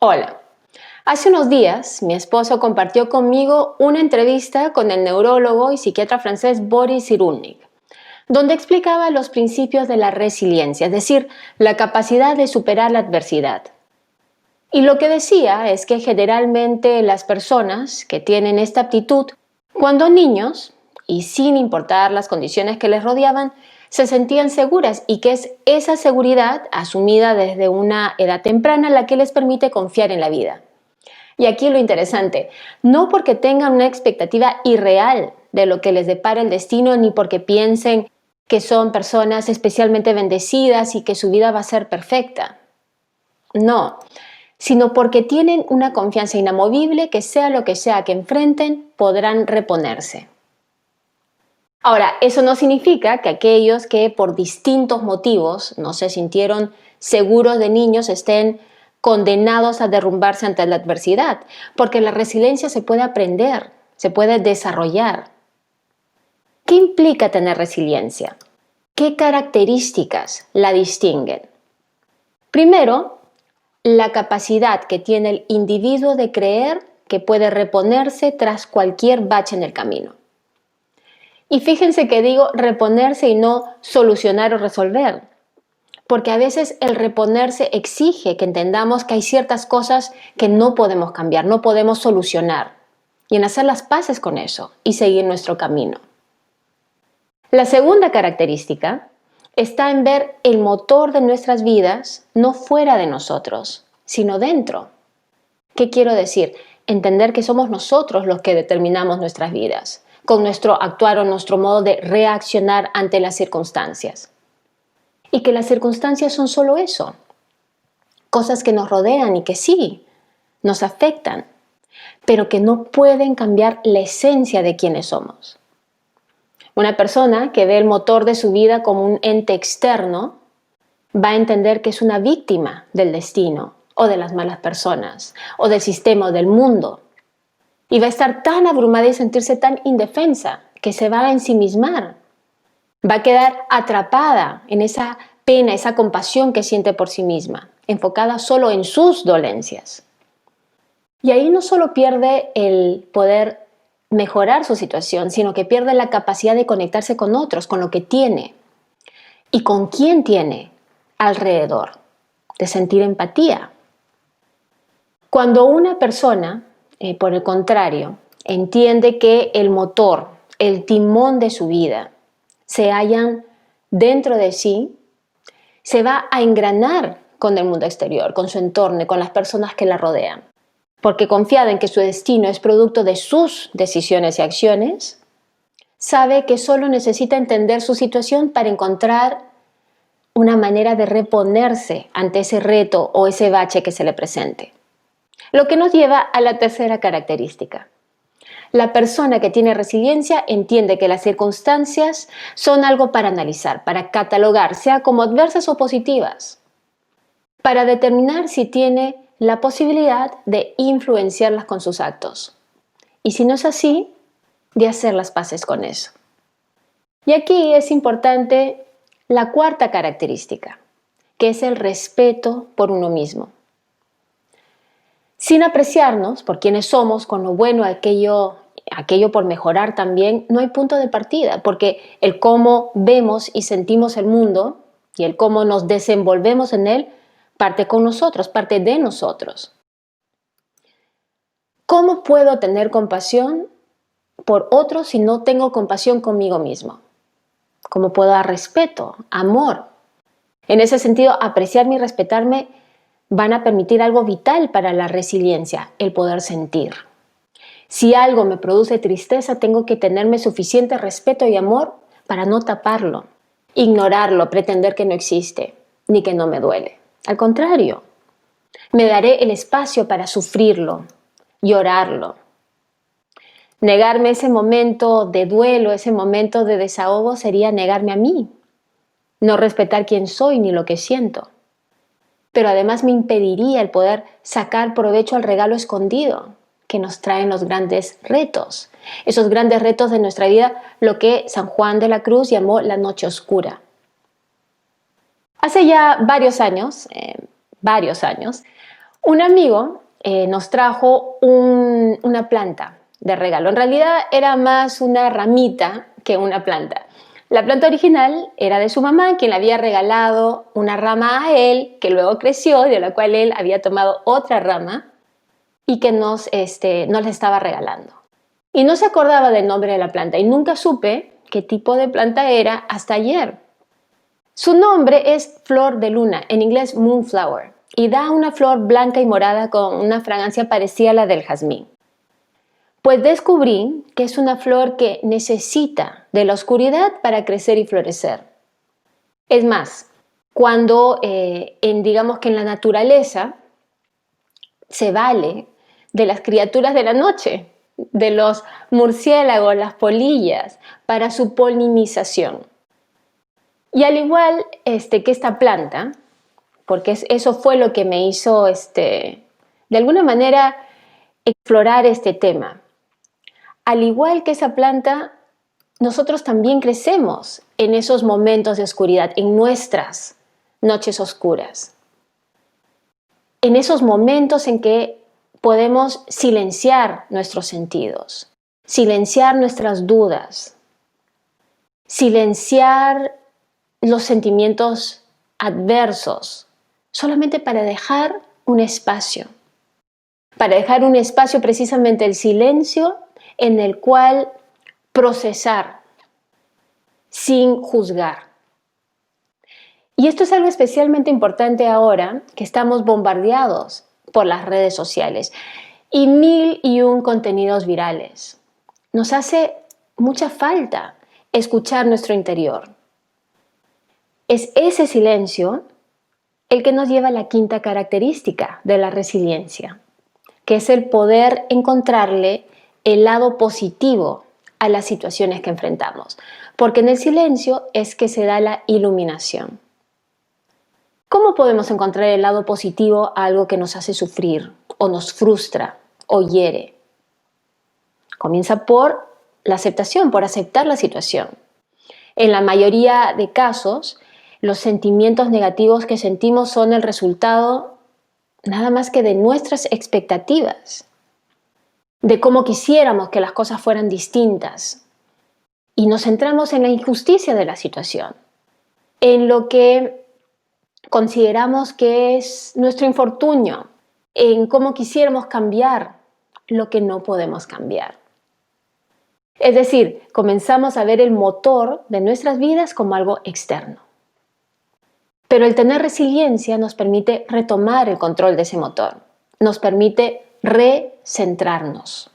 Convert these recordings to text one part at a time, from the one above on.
Hola. Hace unos días, mi esposo compartió conmigo una entrevista con el neurólogo y psiquiatra francés Boris Cyrulnik, donde explicaba los principios de la resiliencia, es decir, la capacidad de superar la adversidad. Y lo que decía es que generalmente las personas que tienen esta aptitud, cuando niños, y sin importar las condiciones que les rodeaban, se sentían seguras y que es esa seguridad asumida desde una edad temprana la que les permite confiar en la vida. Y aquí lo interesante, no porque tengan una expectativa irreal de lo que les depara el destino, ni porque piensen que son personas especialmente bendecidas y que su vida va a ser perfecta. No, sino porque tienen una confianza inamovible que sea lo que sea que enfrenten, podrán reponerse. Ahora, eso no significa que aquellos que por distintos motivos no se sintieron seguros de niños estén condenados a derrumbarse ante la adversidad, porque la resiliencia se puede aprender, se puede desarrollar. ¿Qué implica tener resiliencia? ¿Qué características la distinguen? Primero, la capacidad que tiene el individuo de creer que puede reponerse tras cualquier bache en el camino. Y fíjense que digo reponerse y no solucionar o resolver, porque a veces el reponerse exige que entendamos que hay ciertas cosas que no podemos cambiar, no podemos solucionar, y en hacer las paces con eso y seguir nuestro camino. La segunda característica está en ver el motor de nuestras vidas no fuera de nosotros, sino dentro. ¿Qué quiero decir? Entender que somos nosotros los que determinamos nuestras vidas, con nuestro actuar o nuestro modo de reaccionar ante las circunstancias. Y que las circunstancias son solo eso, cosas que nos rodean y que sí, nos afectan, pero que no pueden cambiar la esencia de quienes somos. Una persona que ve el motor de su vida como un ente externo va a entender que es una víctima del destino o de las malas personas o del sistema o del mundo. Y va a estar tan abrumada y sentirse tan indefensa que se va a ensimismar. Va a quedar atrapada en esa pena, esa compasión que siente por sí misma, enfocada solo en sus dolencias. Y ahí no solo pierde el poder mejorar su situación, sino que pierde la capacidad de conectarse con otros, con lo que tiene y con quién tiene alrededor, de sentir empatía. Cuando una persona, por el contrario, entiende que el motor, el timón de su vida, se hallan dentro de sí, se va a engranar con el mundo exterior, con su entorno y con las personas que la rodean. Porque confiada en que su destino es producto de sus decisiones y acciones, sabe que solo necesita entender su situación para encontrar una manera de reponerse ante ese reto o ese bache que se le presente. Lo que nos lleva a la tercera característica. La persona que tiene resiliencia entiende que las circunstancias son algo para analizar, para catalogar, sea como adversas o positivas, para determinar si tiene la posibilidad de influenciarlas con sus actos. Y si no es así, de hacer las paces con eso. Y aquí es importante la cuarta característica, que es el respeto por uno mismo. Sin apreciarnos por quienes somos, con lo bueno, aquello por mejorar también, no hay punto de partida, porque el cómo vemos y sentimos el mundo y el cómo nos desenvolvemos en él parte con nosotros, parte de nosotros. ¿Cómo puedo tener compasión por otros si no tengo compasión conmigo mismo? ¿Cómo puedo dar respeto, amor? En ese sentido, apreciarme y respetarme van a permitir algo vital para la resiliencia, el poder sentir. Si algo me produce tristeza, tengo que tenerme suficiente respeto y amor para no taparlo, ignorarlo, pretender que no existe, ni que no me duele. Al contrario, me daré el espacio para sufrirlo, llorarlo. Negarme ese momento de duelo, ese momento de desahogo sería negarme a mí, no respetar quién soy ni lo que siento. Pero además me impediría el poder sacar provecho al regalo escondido que nos traen los grandes retos. Esos grandes retos de nuestra vida, lo que San Juan de la Cruz llamó la noche oscura. Hace ya varios años, Un amigo nos trajo una planta de regalo. En realidad era más una ramita que una planta. La planta original era de su mamá, quien le había regalado una rama a él, que luego creció, de la cual él había tomado otra rama y que nos la estaba regalando. Y no se acordaba del nombre de la planta y nunca supe qué tipo de planta era hasta ayer. Su nombre es flor de luna, en inglés moonflower, y da una flor blanca y morada con una fragancia parecida a la del jazmín. Pues descubrí que es una flor que necesita de la oscuridad para crecer y florecer. Es más, cuando digamos que en la naturaleza se vale de las criaturas de la noche, de los murciélagos, las polillas, para su polinización. Y al igual que esta planta, porque eso fue lo que me hizo de alguna manera explorar este tema. Al igual que esa planta, nosotros también crecemos en esos momentos de oscuridad, en nuestras noches oscuras. En esos momentos en que podemos silenciar nuestros sentidos, silenciar nuestras dudas, silenciar los sentimientos adversos, solamente para dejar un espacio. Para dejar un espacio, precisamente el silencio, en el cual procesar sin juzgar. Y esto es algo especialmente importante ahora que estamos bombardeados por las redes sociales y 1001 contenidos virales. Nos hace mucha falta escuchar nuestro interior. Es ese silencio el que nos lleva a la quinta característica de la resiliencia, que es el poder encontrarle el lado positivo a las situaciones que enfrentamos, porque en el silencio es que se da la iluminación. ¿Cómo podemos encontrar el lado positivo a algo que nos hace sufrir, o nos frustra, o hiere? Comienza por la aceptación, por aceptar la situación. En la mayoría de casos, los sentimientos negativos que sentimos son el resultado nada más que de nuestras expectativas, de cómo quisiéramos que las cosas fueran distintas. Y nos centramos en la injusticia de la situación, en lo que consideramos que es nuestro infortunio, en cómo quisiéramos cambiar lo que no podemos cambiar. Es decir, comenzamos a ver el motor de nuestras vidas como algo externo. Pero el tener resiliencia nos permite retomar el control de ese motor, nos permite recentrarnos.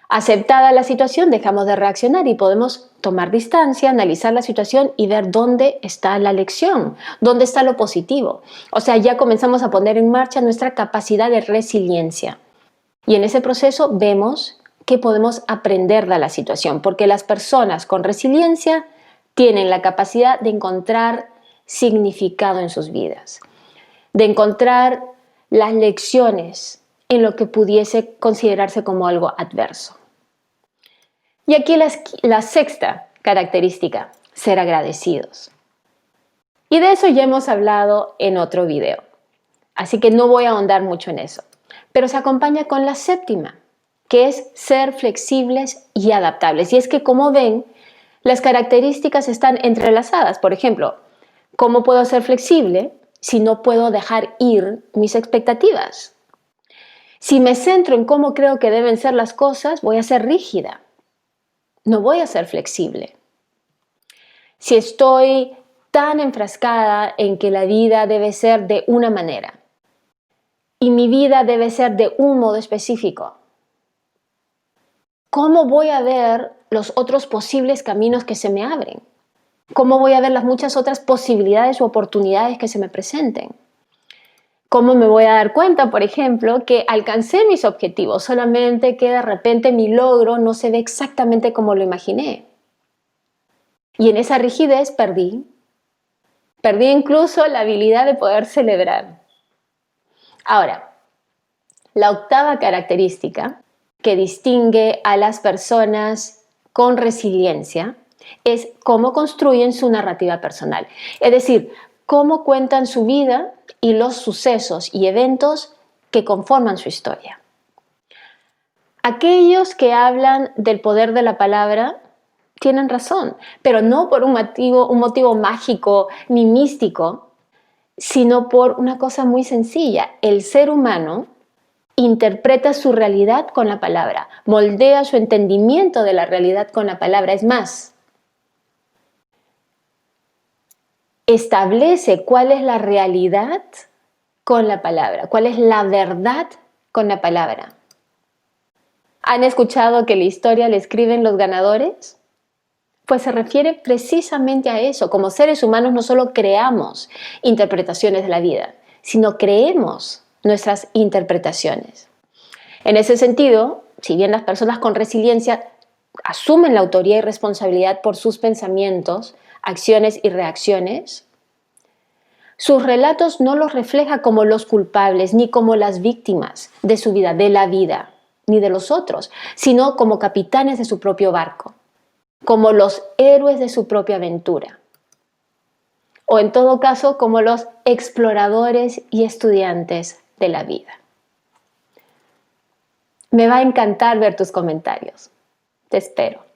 Aceptada la situación, dejamos de reaccionar y podemos tomar distancia, analizar la situación y ver dónde está la lección, dónde está lo positivo. O sea, ya comenzamos a poner en marcha nuestra capacidad de resiliencia. Y en ese proceso vemos que podemos aprender de la situación, porque las personas con resiliencia tienen la capacidad de encontrar significado en sus vidas, de encontrar las lecciones en lo que pudiese considerarse como algo adverso. Y aquí la sexta característica, ser agradecidos. Y de eso ya hemos hablado en otro video, así que no voy a ahondar mucho en eso. Pero se acompaña con la séptima, que es ser flexibles y adaptables. Y es que, como ven, las características están entrelazadas. Por ejemplo, ¿cómo puedo ser flexible si no puedo dejar ir mis expectativas? Si me centro en cómo creo que deben ser las cosas, voy a ser rígida. No voy a ser flexible. Si estoy tan enfrascada en que la vida debe ser de una manera y mi vida debe ser de un modo específico, ¿cómo voy a ver los otros posibles caminos que se me abren? ¿Cómo voy a ver las muchas otras posibilidades u oportunidades que se me presenten? ¿Cómo me voy a dar cuenta, por ejemplo, que alcancé mis objetivos, solamente que de repente mi logro no se ve exactamente como lo imaginé? Y en esa rigidez perdí incluso la habilidad de poder celebrar. Ahora, la octava característica que distingue a las personas con resiliencia es cómo construyen su narrativa personal. Es decir, cómo cuentan su vida y los sucesos y eventos que conforman su historia. Aquellos que hablan del poder de la palabra tienen razón, pero no por un motivo mágico ni místico, sino por una cosa muy sencilla. El ser humano interpreta su realidad con la palabra, moldea su entendimiento de la realidad con la palabra. Es más, establece cuál es la realidad con la palabra, cuál es la verdad con la palabra. ¿Han escuchado que la historia la escriben los ganadores? Pues se refiere precisamente a eso. Como seres humanos no solo creamos interpretaciones de la vida, sino creemos nuestras interpretaciones. En ese sentido, si bien las personas con resiliencia asumen la autoría y responsabilidad por sus pensamientos, acciones y reacciones, sus relatos no los refleja como los culpables ni como las víctimas de su vida, de la vida, ni de los otros, sino como capitanes de su propio barco, como los héroes de su propia aventura, o en todo caso como los exploradores y estudiantes de la vida. Me va a encantar ver tus comentarios. Te espero.